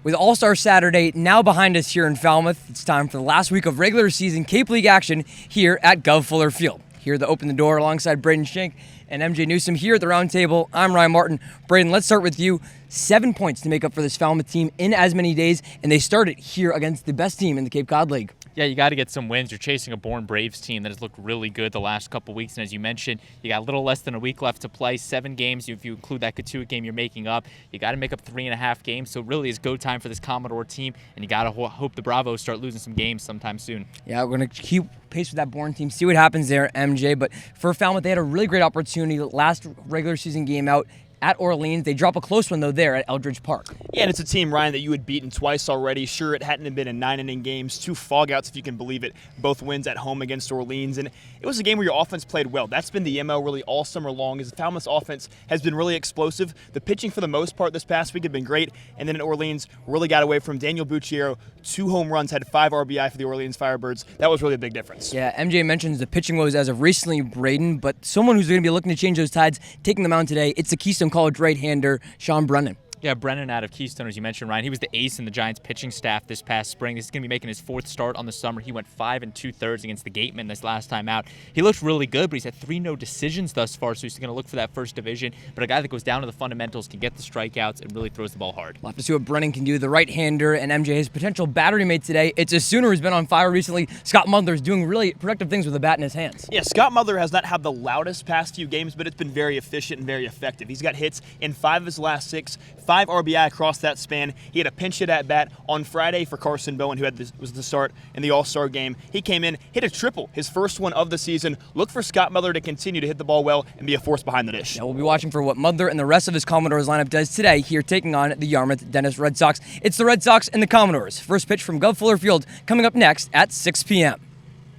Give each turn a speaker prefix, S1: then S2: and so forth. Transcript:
S1: With All-Star Saturday now behind us here in Falmouth, it's time for the last week of regular season Cape League action here at Gov Fuller Field. Here to open the door alongside Braden Schenk and MJ Newsom here at the round table. I'm Ryan Martin. Braden, let's start with you. 7 points to make up for this Falmouth team in as many days, and they started here against the best team in the Cape Cod League.
S2: Yeah, you got to get some wins. You're chasing a Bourne Braves team that has looked really good the last couple weeks. And as you mentioned, you got a little less than a week left to play. 7 games. If you include that Katuitt game you're making up, you got to make up 3.5 games. So really it's go time for this Commodore team. And you got to hope the Bravos start losing some games sometime soon.
S1: Yeah, we're going to keep pace with that Bourne team, see what happens there, MJ. But for Falmouth, they had a really great opportunity last regular season game out at Orleans. They drop a close one, though, there at Eldridge Park.
S3: Yeah, and it's a team, Ryan, that you had beaten twice already. Sure, it hadn't been in 9-inning games, 2 fogouts, if you can believe it, both wins at home against Orleans. And it was a game where your offense played well. That's been the MO really all summer long, is the Falmouth's offense has been really explosive. The pitching, for the most part, this past week had been great. And then at Orleans, really got away from Daniel Bucciero. 2 home runs, had 5 RBI for the Orleans Firebirds. That was really a big difference.
S1: Yeah, MJ mentions the pitching woes as of recently, Braden, but someone who's going to be looking to change those tides, taking the mound today, it's the Keystone College right-hander, Sean Brennan.
S2: Yeah, Brennan out of Keystone, as you mentioned, Ryan. He was the ace in the Giants pitching staff this past spring. He's going to be making his 4th start on the summer. He went 5 2/3 against the Gatemen this last time out. He looked really good, but he's had 3 no decisions thus far, so he's going to look for that first division. But a guy that goes down to the fundamentals, can get the strikeouts, and really throws the ball hard.
S1: We'll have to see what Brennan can do. The right-hander and MJ, his potential battery mate today. It's a Sooner who's been on fire recently. Scott Mudler's doing really productive things with the bat in his hands.
S3: Yeah, Scott Mudler has not had the loudest past few games, but it's been very efficient and very effective. He's got hits in 5 of his last 6, 5 RBI across that span. He had a pinch hit at bat on Friday for Carson Bowen, who was the start in the All-Star game. He came in, hit a triple, his first one of the season. Look for Scott Mudler to continue to hit the ball well and be a force behind the dish.
S1: Yeah, we'll be watching for what Mudler and the rest of his Commodores lineup does today here taking on the Yarmouth Dennis Red Sox. It's the Red Sox and the Commodores. First pitch from Gov Fuller Field coming up next at 6 p.m.